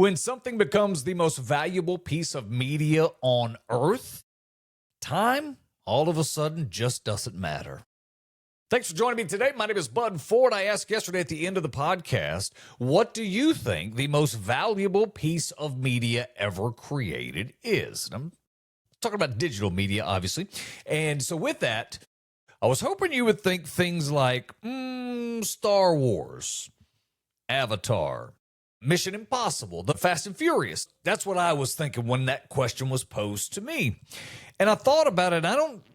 When something becomes the most valuable piece of media on earth, time all of a sudden just doesn't matter. Thanks for joining me today. My name is Bud Ford. I asked yesterday at the end of the podcast, what do you think the most valuable piece of media ever created is? And I'm talking about digital media, obviously. And so with that, I was hoping you would think things like Star Wars, Avatar, Mission Impossible, The Fast and Furious. That's what I was thinking when that question was posed to me. And I thought about it.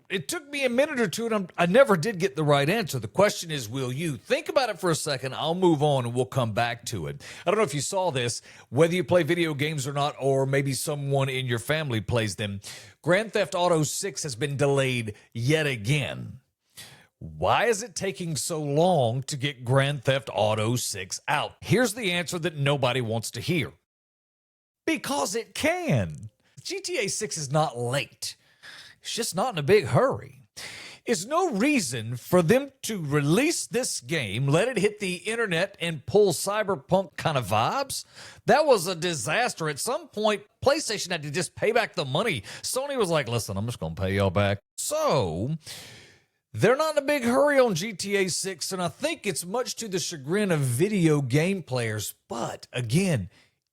It took me a minute or two, and I never did get the right answer. The question is, will you? Think about it for a second. I'll move on, and we'll come back to it. I don't know if you saw this, whether you play video games or not, or maybe someone in your family plays them. Grand Theft Auto 6 has been delayed yet again. Why is it taking so long to get Grand Theft Auto 6 out? Here's the answer that nobody wants to hear. Because it can. GTA 6 is not late. It's just not in a big hurry. It's no reason for them to release this game, let it hit the internet, and pull cyberpunk kind of vibes. That was a disaster. At some point, PlayStation had to just pay back the money. Sony was like, listen, I'm just going to pay y'all back. So they're not in a big hurry on GTA 6, and I think it's much to the chagrin of video game players. But again,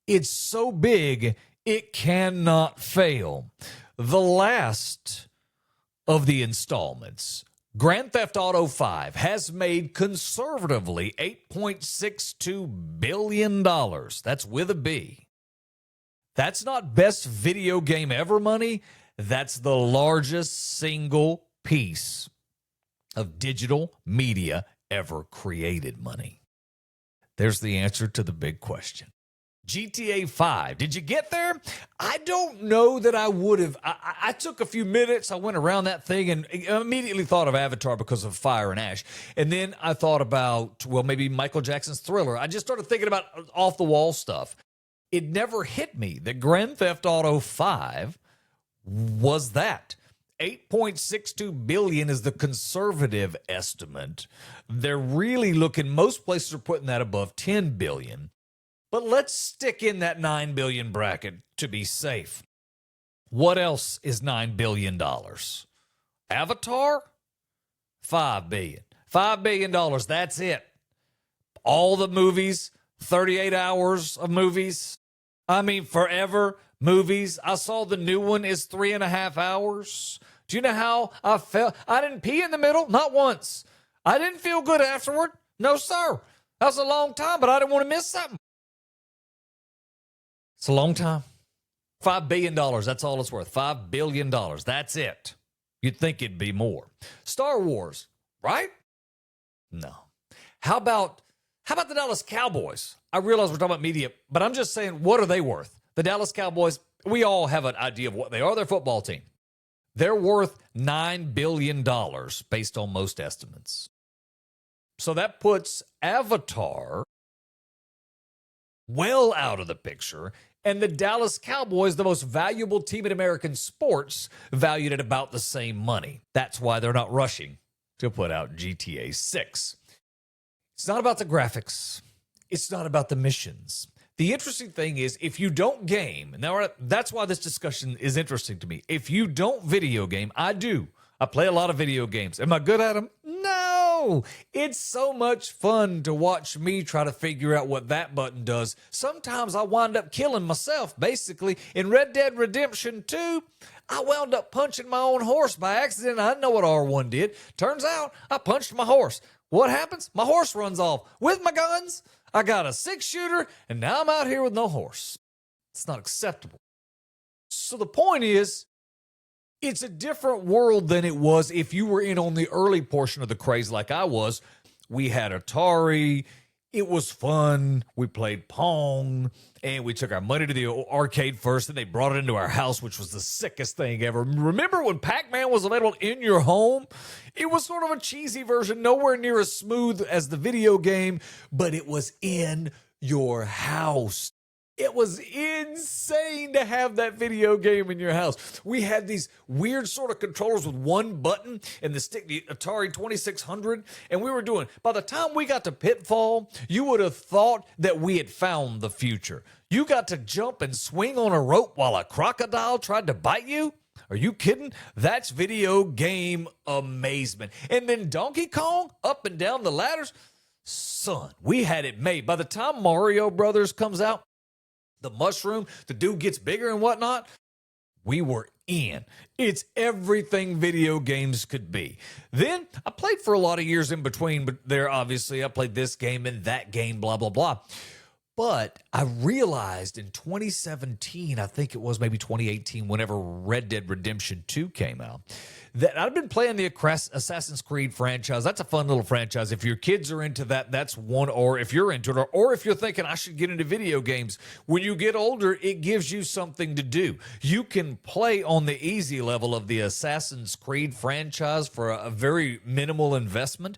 it's so big, it cannot fail. The last of the installments, Grand Theft Auto 5, has made conservatively $8.62 billion. That's with a B. That's not best video game ever money. That's the largest single piece of digital media ever created money. There's the answer to the big question. GTA 5, did you get there? I don't know that I would have. I took a few minutes. I went around that thing and immediately thought of Avatar because of Fire and Ash. And then I thought about, well, maybe Michael Jackson's Thriller. I just started thinking about off-the-wall stuff. It never hit me that Grand Theft Auto 5 was that. 8.62 billion is the conservative estimate. They're really looking, most places are putting that above 10 billion. But let's stick in that 9 billion bracket to be safe. What else is $9 billion? Avatar? $5 billion. $5 billion, that's it. All the movies, 38 hours of movies. I mean, forever movies. I saw the new one is 3.5 hours. Do you know how I felt? I didn't pee in the middle, not once. I didn't feel good afterward. No, sir. That was a long time, but I didn't want to miss something. It's a long time. $5 billion, that's all it's worth. $5 billion, that's it. You'd think it'd be more. Star Wars, right? No. How about the Dallas Cowboys? I realize we're talking about media, but I'm just saying, what are they worth? The Dallas Cowboys, we all have an idea of what they are. They're a football team. They're worth $9 billion based on most estimates. So that puts Avatar well out of the picture, and the Dallas Cowboys, the most valuable team in American sports, valued at about the same money. That's why they're not rushing to put out GTA 6. It's not about the graphics. It's not about the missions. The interesting thing is, if you don't game, and that's why this discussion is interesting to me. If you don't video game, I do. I play a lot of video games. Am I good at them? No. It's so much fun to watch me try to figure out what that button does. Sometimes I wind up killing myself. Basically, in Red Dead Redemption 2, I wound up punching my own horse by accident. I didn't know what R1 did. Turns out I punched my horse. What happens? My horse runs off with my guns. I got a 6-shooter, and now I'm out here with no horse. It's not acceptable. So the point is, it's a different world than it was if you were in on the early portion of the craze like I was. We had Atari. It was fun. We played Pong, and we took our money to the arcade first, and they brought it into our house, which was the sickest thing ever. Remember when Pac-Man was available in your home? It was sort of a cheesy version, nowhere near as smooth as the video game, but it was in your house. It was insane to have that video game in your house. We had these weird sort of controllers with one button and the stick, the Atari 2600. And we were doing, by the time we got to Pitfall, you would have thought that we had found the future. You got to jump and swing on a rope while a crocodile tried to bite you. Are you kidding? That's video game amazement. And then Donkey Kong up and down the ladders. Son, we had it made. By the time Mario Brothers comes out, the mushroom, the dude gets bigger and whatnot, we were in. It's everything video games could be. Then I played for a lot of years in between, but there obviously I played this game and that game, blah, blah, blah. But I realized in 2017, I think it was maybe 2018, whenever Red Dead Redemption 2 came out, that I've been playing the Assassin's Creed franchise. That's a fun little franchise. If your kids are into that, that's one. Or if you're into it, or if you're thinking I should get into video games, when you get older, it gives you something to do. You can play on the easy level of the Assassin's Creed franchise for a very minimal investment.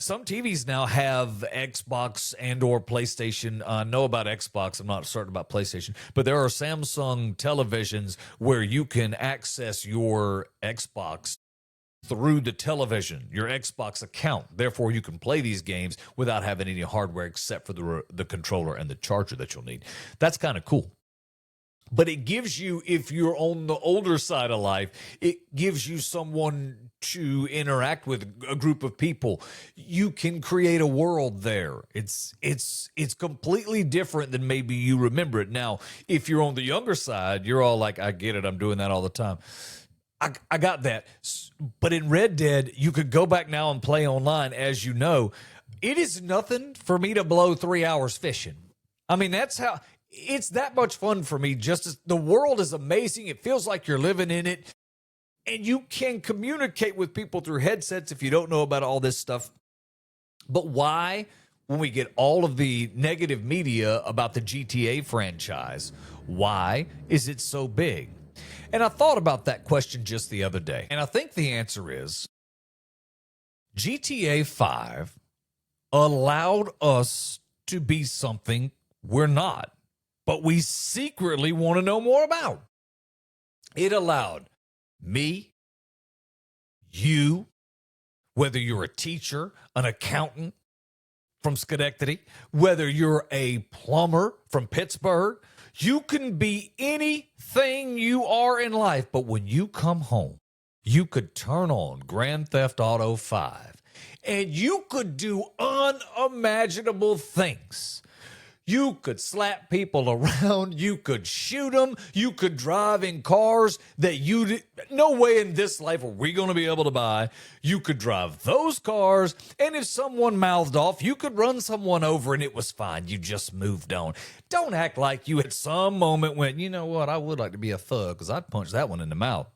Some TVs now have Xbox and or PlayStation. I know about Xbox. I'm not certain about PlayStation. But there are Samsung televisions where you can access your Xbox through the television, your Xbox account. Therefore, you can play these games without having any hardware except for the controller and the charger that you'll need. That's kind of cool. But it gives you, if you're on the older side of life, it gives you someone to interact with, a group of people. You can create a world there. It's completely different than maybe you remember it. Now, if you're on the younger side, you're all like, I get it. I'm doing that all the time. I got that. But in Red Dead, you could go back now and play online. As you know, it is nothing for me to blow 3 hours fishing. I mean, that's how... It's that much fun for me. Just as the world is amazing. It feels like you're living in it. And you can communicate with people through headsets if you don't know about all this stuff. But why, when we get all of the negative media about the GTA franchise, why is it so big? And I thought about that question just the other day. And I think the answer is GTA 5 allowed us to be something we're not, but we secretly want to know more about. It allowed me, you, whether you're a teacher, an accountant from Schenectady, whether you're a plumber from Pittsburgh, you can be anything you are in life. But when you come home, you could turn on Grand Theft Auto 5 and you could do unimaginable things. You could slap people around. You could shoot them. You could drive in cars that no way in this life are we going to be able to buy. You could drive those cars. And if someone mouthed off, you could run someone over and it was fine. You just moved on. Don't act like you at some moment went, you know what, I would like to be a thug because I'd punch that one in the mouth.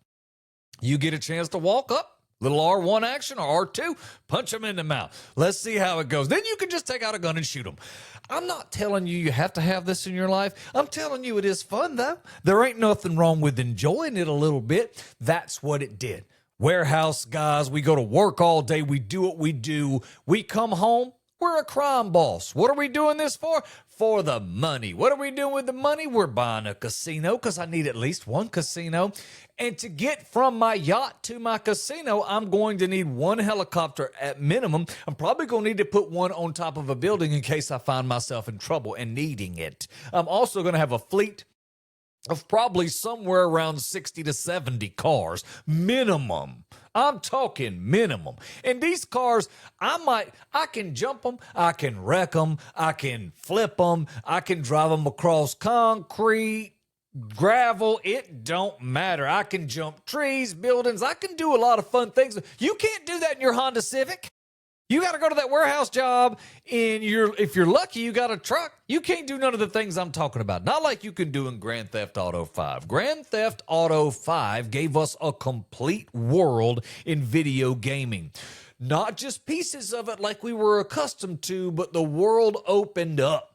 You get a chance to walk up. Little R1 action or R2, punch them in the mouth. Let's see how it goes. Then you can just take out a gun and shoot them. I'm not telling you have to have this in your life. I'm telling you it is fun, though. There ain't nothing wrong with enjoying it a little bit. That's what it did. Warehouse guys, we go to work all day. We do what we do. We come home. We're a crime boss. What are we doing this for? For the money. What are we doing with the money? We're buying a casino because I need at least one casino. And to get from my yacht to my casino, I'm going to need one helicopter at minimum. I'm probably going to need to put one on top of a building in case I find myself in trouble and needing it. I'm also going to have a fleet of probably somewhere around 60 to 70 cars, minimum. I'm talking minimum. And these cars, I can jump them, I can wreck them, I can flip them, I can drive them across concrete, gravel, it don't matter. I can jump trees, buildings, I can do a lot of fun things. You can't do that in your Honda Civic. You got to go to that warehouse job, and if you're lucky, you got a truck. You can't do none of the things I'm talking about. Not like you can do in Grand Theft Auto 5. Grand Theft Auto 5 gave us a complete world in video gaming. Not just pieces of it like we were accustomed to, but the world opened up.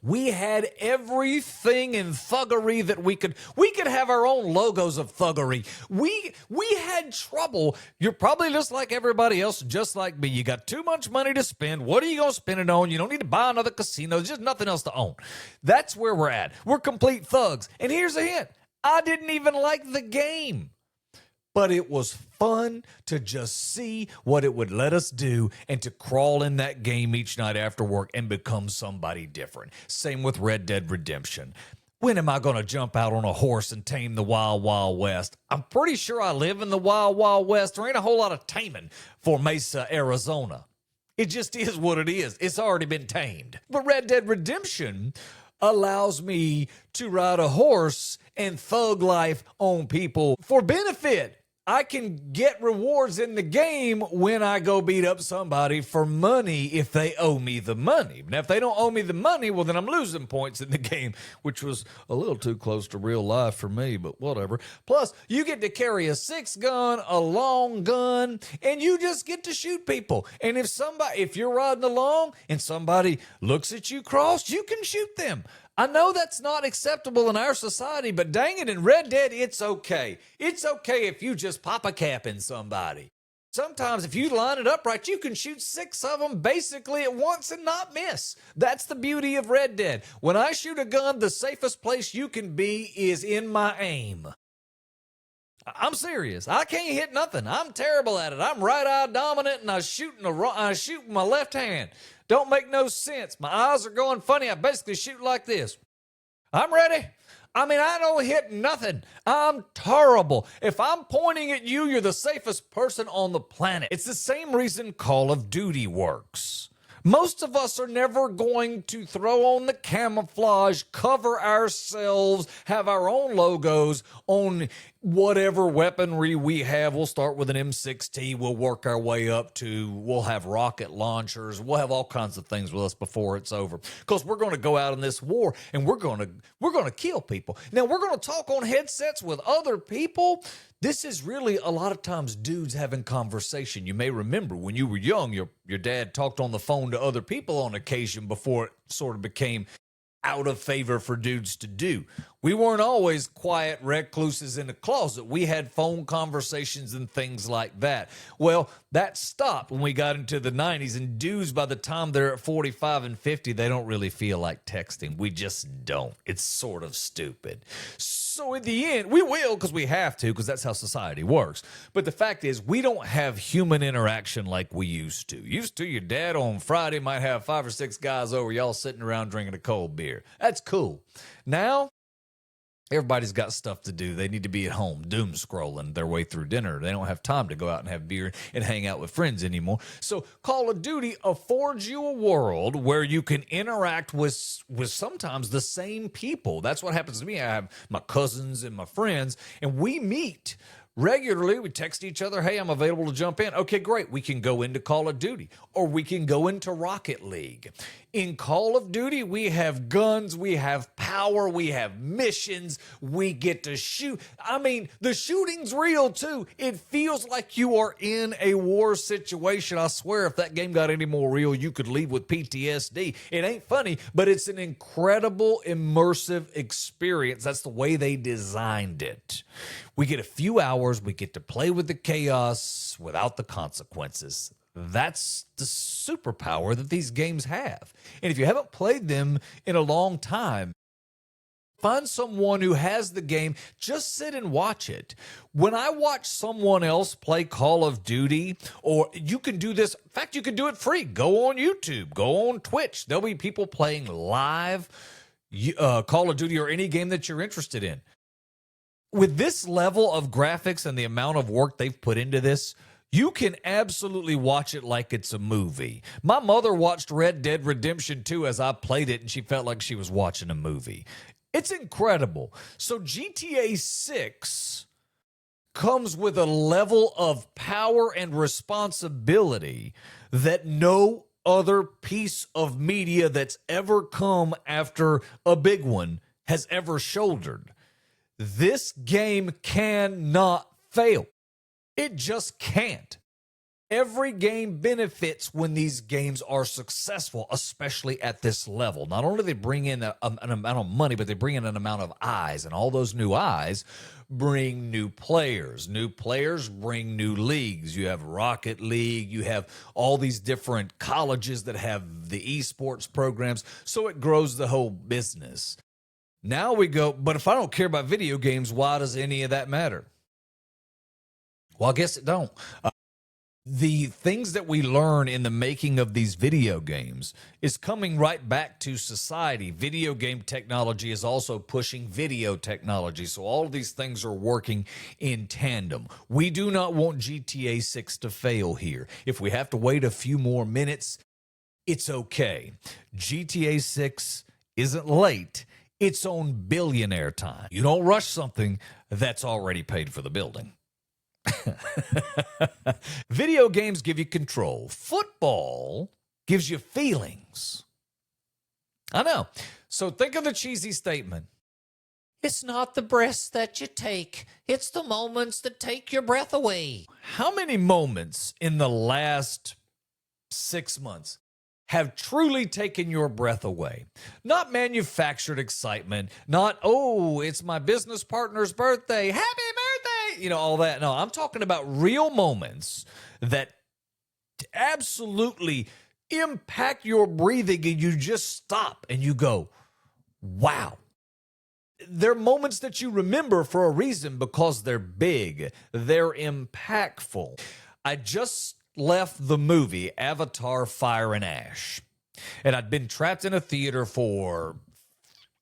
We had everything in thuggery that we could have our own logos of thuggery. We had trouble. You're probably just like everybody else, just like me. You got too much money to spend. What are you going to spend it on? You don't need to buy another casino. There's just nothing else to own. That's where we're at. We're complete thugs. And here's a hint. I didn't even like the game. But it was fun to just see what it would let us do and to crawl in that game each night after work and become somebody different. Same with Red Dead Redemption. When am I going to jump out on a horse and tame the Wild Wild West? I'm pretty sure I live in the Wild Wild West. There ain't a whole lot of taming for Mesa, Arizona. It just is what it is. It's already been tamed. But Red Dead Redemption allows me to ride a horse and thug life on people for benefit. I can get rewards in the game when I go beat up somebody for money if they owe me the money. Now, if they don't owe me the money, well, then I'm losing points in the game, which was a little too close to real life for me, but whatever. Plus, you get to carry a 6-gun, a long gun, and you just get to shoot people. And if you're riding along and somebody looks at you crossed, you can shoot them. I know that's not acceptable in our society, but dang it, in Red Dead, it's okay. It's okay if you just pop a cap in somebody. Sometimes if you line it up right, you can shoot 6 of them basically at once and not miss. That's the beauty of Red Dead. When I shoot a gun, the safest place you can be is in my aim. I'm serious. I can't hit nothing. I'm terrible at it. I'm right-eye dominant, and I shoot with my left hand. Don't make no sense. My eyes are going funny. I basically shoot like this. I'm ready. I don't hit nothing. I'm terrible. If I'm pointing at you, you're the safest person on the planet. It's the same reason Call of Duty works. Most of us are never going to throw on the camouflage, cover ourselves, have our own logos on whatever weaponry we have. We'll start with an M60. We'll work our way up to, we'll have rocket launchers. We'll have all kinds of things with us before it's over. Because we're going to go out in this war and we're going to kill people. Now, we're going to talk on headsets with other people. This is really a lot of times dudes having conversation. You may remember when you were young, your dad talked on the phone to other people on occasion before it sort of became out of favor for dudes to do. We weren't always quiet recluses in the closet. We had phone conversations and things like that. Well, that stopped when we got into the 90s, and dudes, by the time they're at 45 and 50, they don't really feel like texting. We just don't. It's sort of stupid. So in the end, we will because we have to, because that's how society works. But the fact is, we don't have human interaction like we used to. Your dad on Friday might have 5 or 6 guys over, y'all sitting around drinking a cold beer. That's cool. Now, everybody's got stuff to do. They need to be at home, doom scrolling their way through dinner. They don't have time to go out and have beer and hang out with friends anymore. So Call of Duty affords you a world where you can interact with sometimes the same people. That's what happens to me. I have my cousins and my friends, and we meet regularly. We text each other, hey, I'm available to jump in. Okay, great. We can go into Call of Duty, or we can go into Rocket League. In Call of Duty, we have guns, we have power, we have missions, we get to shoot. The shooting's real too. It feels like you are in a war situation. I swear, if that game got any more real, you could leave with PTSD. It ain't funny, but it's an incredible, immersive experience. That's the way they designed it. We get a few hours, we get to play with the chaos without the consequences. That's the superpower that these games have. And if you haven't played them in a long time, find someone who has the game. Just sit and watch it. When I watch someone else play Call of Duty, or you can do this. In fact, you can do it free. Go on YouTube. Go on Twitch. There'll be people playing live Call of Duty or any game that you're interested in. With this level of graphics and the amount of work they've put into this, you can absolutely watch it like it's a movie. My mother watched Red Dead Redemption 2 as I played it, and she felt like she was watching a movie. It's incredible. So GTA 6 comes with a level of power and responsibility that no other piece of media that's ever come after a big one has ever shouldered. This game cannot fail. It just can't. Every game benefits when these games are successful, especially at this level. Not only do they bring in an amount of money, but they bring in an amount of eyes, and all those new eyes bring new players. New players bring new leagues. You have Rocket League, you have all these different colleges that have the esports programs, so it grows the whole business. Now we go, but if I don't care about video games, why does any of that matter? Well, I guess it don't. The things that we learn in the making of these video games is coming right back to society. Video game technology is also pushing video technology. So all of these things are working in tandem. We do not want GTA 6 to fail here. If we have to wait a few more minutes, it's okay. GTA 6 isn't late. It's on billionaire time. You don't rush something that's already paid for the building. Video games give you control. Football gives you feelings. I know. So think of the cheesy statement. It's not the breaths that you take. It's the moments that take your breath away. How many moments in the last 6 months have truly taken your breath away? Not manufactured excitement. Not, oh, it's my business partner's birthday. Happy birthday! All that. No, I'm talking about real moments that absolutely impact your breathing, and you just stop and you go, wow. They're moments that you remember for a reason, because they're big, they're impactful. I just left the movie Avatar: Fire and Ash, and I'd been trapped in a theater for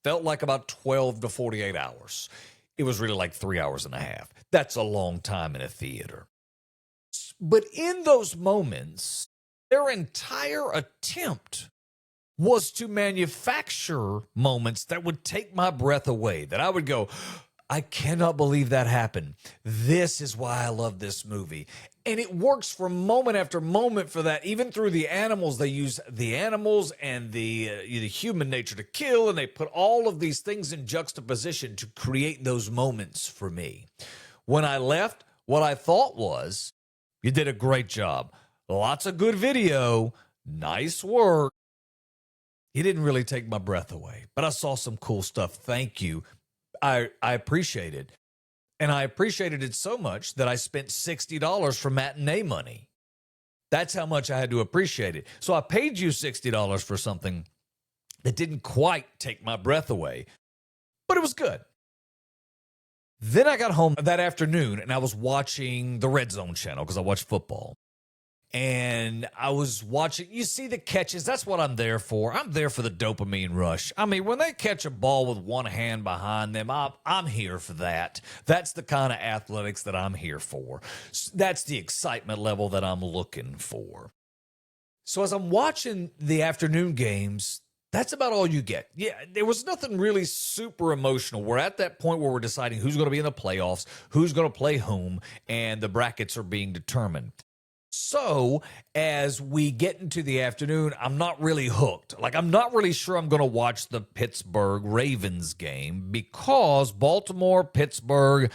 felt like about 12 to 48 hours. It was really like 3 hours and a half. That's a long time in a theater. But in those moments, their entire attempt was to manufacture moments that would take my breath away, that I would go, I cannot believe that happened. This is why I love this movie. And it works for moment after moment for that. Even through the animals, they use the animals and the human nature to kill, and they put all of these things in juxtaposition to create those moments for me. When I left, what I thought was, you did a great job. Lots of good video. Nice work. It didn't really take my breath away, but I saw some cool stuff. Thank you. I appreciate it. And I appreciated it so much that I spent $60 for matinee money. That's how much I had to appreciate it. So I paid you $60 for something that didn't quite take my breath away, but it was good. Then I got home that afternoon and I was watching the Red Zone channel because I watch football. And I was watching, you see the catches. That's what I'm there for. I'm there for the dopamine rush. I mean, when they catch a ball with one hand behind them, I'm here for that. That's the kind of athletics that I'm here for. That's the excitement level that I'm looking for. So as I'm watching the afternoon games, that's about all you get. Yeah, there was nothing really super emotional. We're at that point where we're deciding who's going to be in the playoffs, who's going to play whom, and the brackets are being determined. So as we get into the afternoon, I'm not really hooked. Like, I'm not really sure I'm going to watch the Pittsburgh Ravens game because Baltimore, Pittsburgh,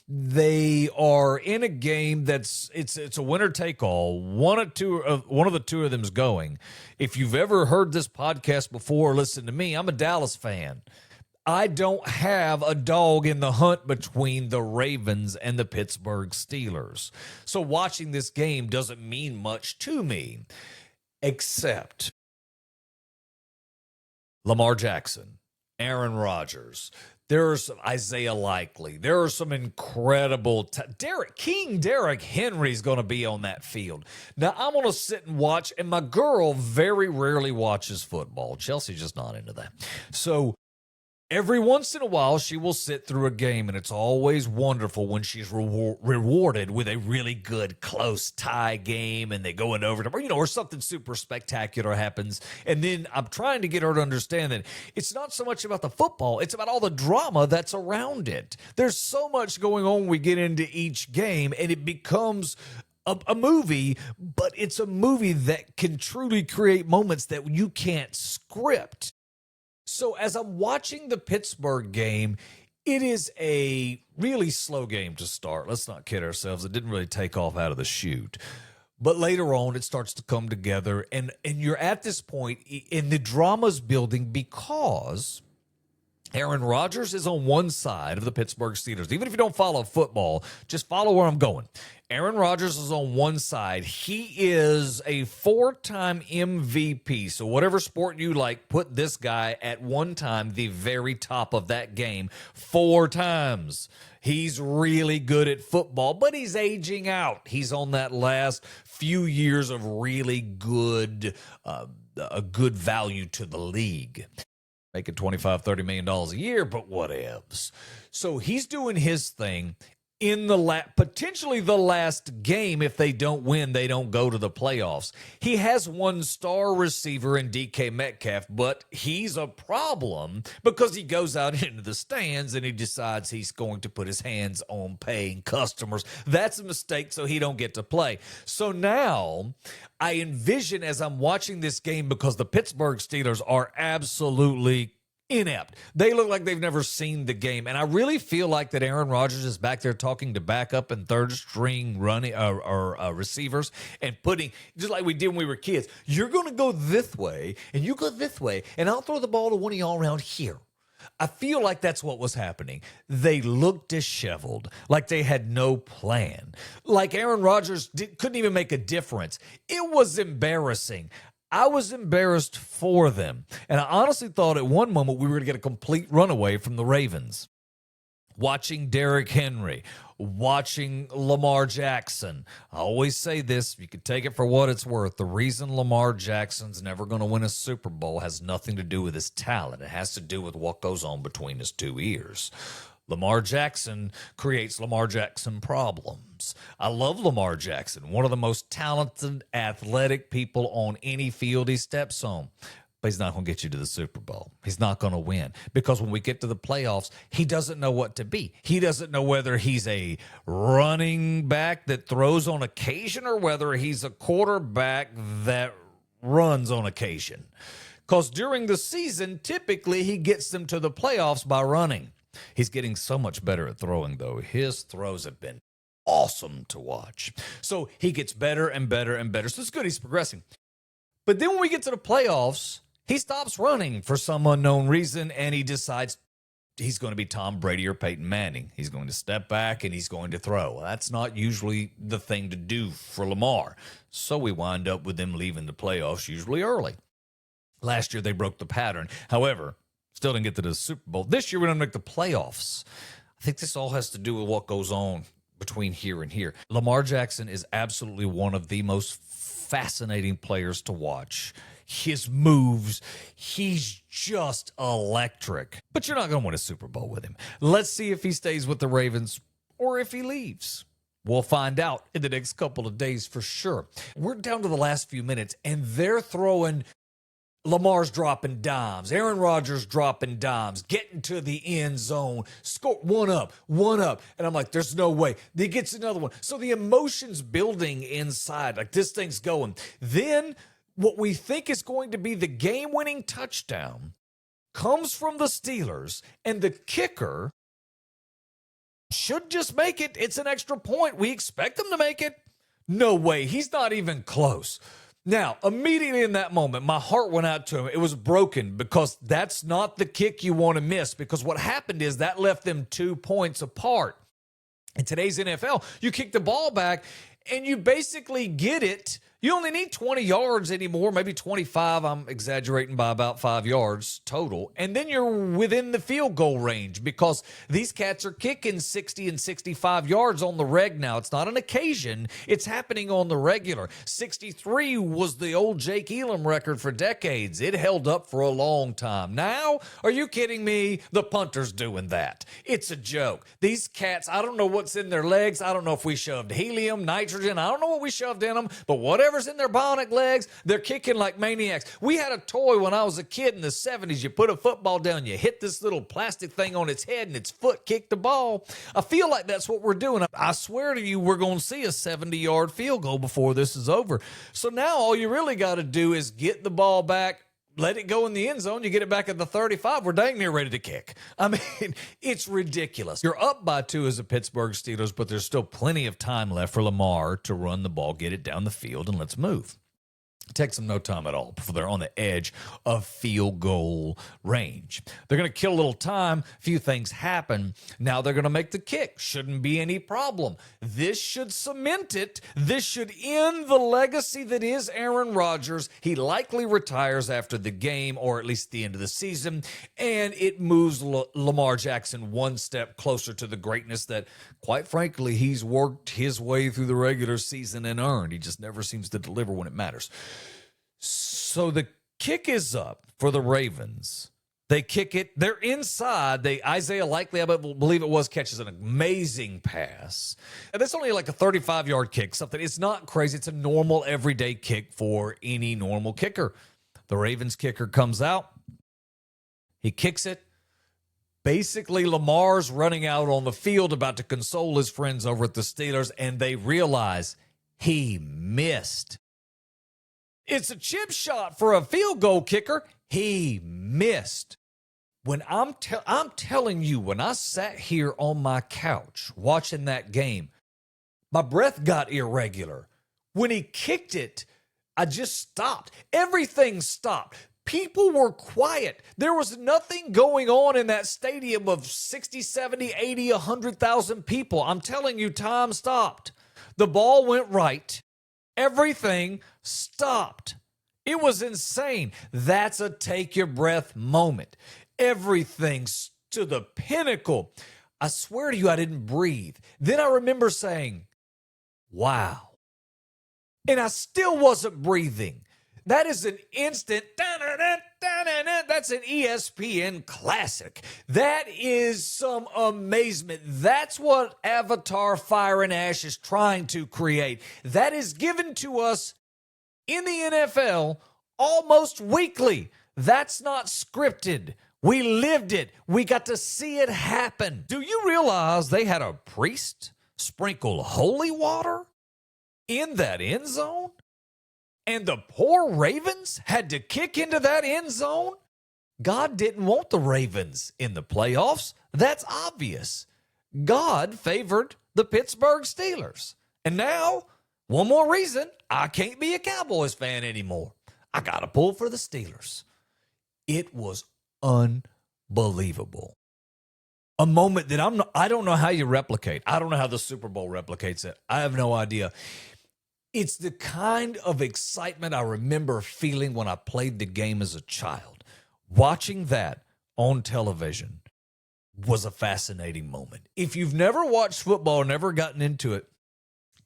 they are in a game that's it's a winner take all. One of the two of them's going. If you've ever heard this podcast before, listen to me. I'm a Dallas fan. I don't have a dog in the hunt between the Ravens and the Pittsburgh Steelers. So watching this game doesn't mean much to me, except Lamar Jackson, Aaron Rodgers. There are some Isaiah Likely. There are some incredible King Derrick Henry's going to be on that field. Now, I'm going to sit and watch, and my girl very rarely watches football. Chelsea's just not into that. So every once in a while, she will sit through a game, and it's always wonderful when she's rewarded with a really good close tie game, and they go into overtime, or something super spectacular happens. And then I'm trying to get her to understand that it's not so much about the football, it's about all the drama that's around it. There's so much going on when we get into each game, and it becomes a movie, but it's a movie that can truly create moments that you can't script. So as I'm watching the Pittsburgh game, it is a really slow game to start. Let's not kid ourselves. It didn't really take off out of the chute. But later on, it starts to come together, and you're at this point, and the drama's building because Aaron Rodgers is on one side of the Pittsburgh Steelers. Even if you don't follow football, just follow where I'm going. Aaron Rodgers is on one side. He is a 4-time MVP. So whatever sport you like, put this guy at one time the very top of that game 4 times. He's really good at football, but he's aging out. He's on that last few years of really good, a good value to the league. Making $25-30 million a year, but whatevs. So he's doing his thing in the potentially the last game. If they don't win, they don't go to the playoffs. He has one star receiver in DK Metcalf, but he's a problem because he goes out into the stands and he decides he's going to put his hands on paying customers. That's a mistake, so he don't get to play. So now I envision, as I'm watching this game, because the Pittsburgh Steelers are absolutely inept. They look like they've never seen the game. And I really feel like that Aaron Rodgers is back there talking to backup and third string running receivers and putting, just like we did when we were kids, you're going to go this way and you go this way, and I'll throw the ball to one of y'all around here. I feel like that's what was happening. They looked disheveled, like they had no plan, like Aaron Rodgers couldn't even make a difference. It was embarrassing. I was embarrassed for them. And I honestly thought at one moment we were going to get a complete runaway from the Ravens. Watching Derrick Henry, watching Lamar Jackson. I always say this, you can take it for what it's worth. The reason Lamar Jackson's never going to win a Super Bowl has nothing to do with his talent. It has to do with what goes on between his 2 ears. Lamar Jackson creates Lamar Jackson problems. I love Lamar Jackson, one of the most talented, athletic people on any field he steps on. But he's not going to get you to the Super Bowl. He's not going to win because when we get to the playoffs, he doesn't know what to be. He doesn't know whether he's a running back that throws on occasion or whether he's a quarterback that runs on occasion. Because during the season, typically he gets them to the playoffs by running. He's getting so much better at throwing, though. His throws have been awesome to watch. So he gets better and better and better. So it's good he's progressing. But then when we get to the playoffs, he stops running for some unknown reason, and he decides he's going to be Tom Brady or Peyton Manning. He's going to step back, and he's going to throw. Well, that's not usually the thing to do for Lamar. So we wind up with them leaving the playoffs usually early. Last year, they broke the pattern. However, still didn't get to the Super Bowl. This year, we're going to make the playoffs. I think this all has to do with what goes on between here and here. Lamar Jackson is absolutely one of the most fascinating players to watch. His moves, he's just electric. But you're not going to win a Super Bowl with him. Let's see if he stays with the Ravens or if he leaves. We'll find out in the next couple of days for sure. We're down to the last few minutes, and they're throwing. Lamar's dropping dimes. Aaron Rodgers dropping dimes, getting to the end zone, score one up. And I'm like, there's no way. Then he gets another one. So the emotion's building inside, like this thing's going. Then what we think is going to be the game-winning touchdown comes from the Steelers, and the kicker should just make it. It's an extra point. We expect him to make it. No way. He's not even close. Now, immediately in that moment, my heart went out to him. It was broken because that's not the kick you want to miss, because what happened is that left them 2 points apart. In today's NFL, you kick the ball back and you basically get it. You only need 20 yards anymore, maybe 25. I'm exaggerating by about 5 yards total. And then you're within the field goal range because these cats are kicking 60 and 65 yards on the reg now. It's not an occasion. It's happening on the regular. 63 was the old Jake Elam record for decades. It held up for a long time. Now, are you kidding me? The punter's doing that. It's a joke. These cats, I don't know what's in their legs. I don't know if we shoved helium, nitrogen. I don't know what we shoved in them, but whatever's in their bionic legs, they're kicking like maniacs. We had a toy when I was a kid in the 70s. You put a football down, you hit this little plastic thing on its head, and its foot kicked the ball. I feel like that's what we're doing. I swear to you, we're going to see a 70-yard field goal before this is over. So now all you really got to do is get the ball back, let it go in the end zone. You get it back at the 35. We're dang near ready to kick. I mean, it's ridiculous. You're up by 2 as the Pittsburgh Steelers, but there's still plenty of time left for Lamar to run the ball, get it down the field, and let's move. It takes them no time at all before they're on the edge of field goal range. They're going to kill a little time. A few things happen. Now they're going to make the kick. Shouldn't be any problem. This should cement it. This should end the legacy that is Aaron Rodgers. He likely retires after the game, or at least the end of the season, and it moves Lamar Jackson one step closer to the greatness that, quite frankly, he's worked his way through the regular season and earned. He just never seems to deliver when it matters. So the kick is up for the Ravens. They kick it. They're inside. Isaiah Likely, I believe it was, catches an amazing pass. And that's only like a 35-yard kick, something. It's not crazy. It's a normal, everyday kick for any normal kicker. The Ravens kicker comes out. He kicks it. Basically, Lamar's running out on the field about to console his friends over at the Steelers, and they realize he missed. It's a chip shot for a field goal kicker. He missed. When I'm telling you, when I sat here on my couch watching that game, my breath got irregular. When he kicked it, I just stopped. Everything stopped. People were quiet. There was nothing going on in that stadium of 60, 70, 80, 100,000 people. I'm telling you, time stopped. The ball went right. Everything stopped. It was insane. That's a take your breath moment. Everything's to the pinnacle. I swear to you, I didn't breathe. Then I remember saying, wow. And I still wasn't breathing. That is an instant, that's an ESPN classic. That is some amazement. That's what Avatar Fire and Ash is trying to create. That is given to us in the NFL almost weekly. That's not scripted. We lived it. We got to see it happen. Do you realize they had a priest sprinkle holy water in that end zone? And the poor Ravens had to kick into that end zone? God didn't want the Ravens in the playoffs. That's obvious. God favored the Pittsburgh Steelers. And now, one more reason, I can't be a Cowboys fan anymore. I got to pull for the Steelers. It was unbelievable. A moment that I don't know how you replicate. I don't know how the Super Bowl replicates it. I have no idea. It's the kind of excitement I remember feeling when I played the game as a child. Watching that on television was a fascinating moment. If you've never watched football or never gotten into it,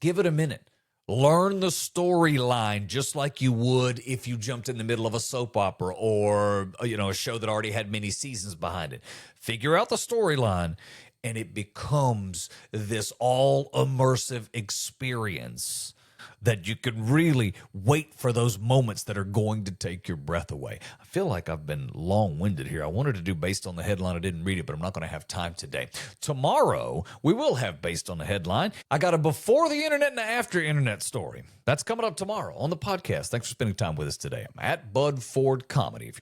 give it a minute. Learn the storyline just like you would if you jumped in the middle of a soap opera or, a show that already had many seasons behind it. Figure out the storyline, and it becomes this all-immersive experience that you can really wait for those moments that are going to take your breath away. I feel like I've been long-winded here. I wanted to do Based on the Headline. I didn't read it, but I'm not going to have time today. Tomorrow, we will have Based on the Headline. I got a before the internet and an after internet story. That's coming up tomorrow on the podcast. Thanks for spending time with us today. I'm at Bud Ford Comedy.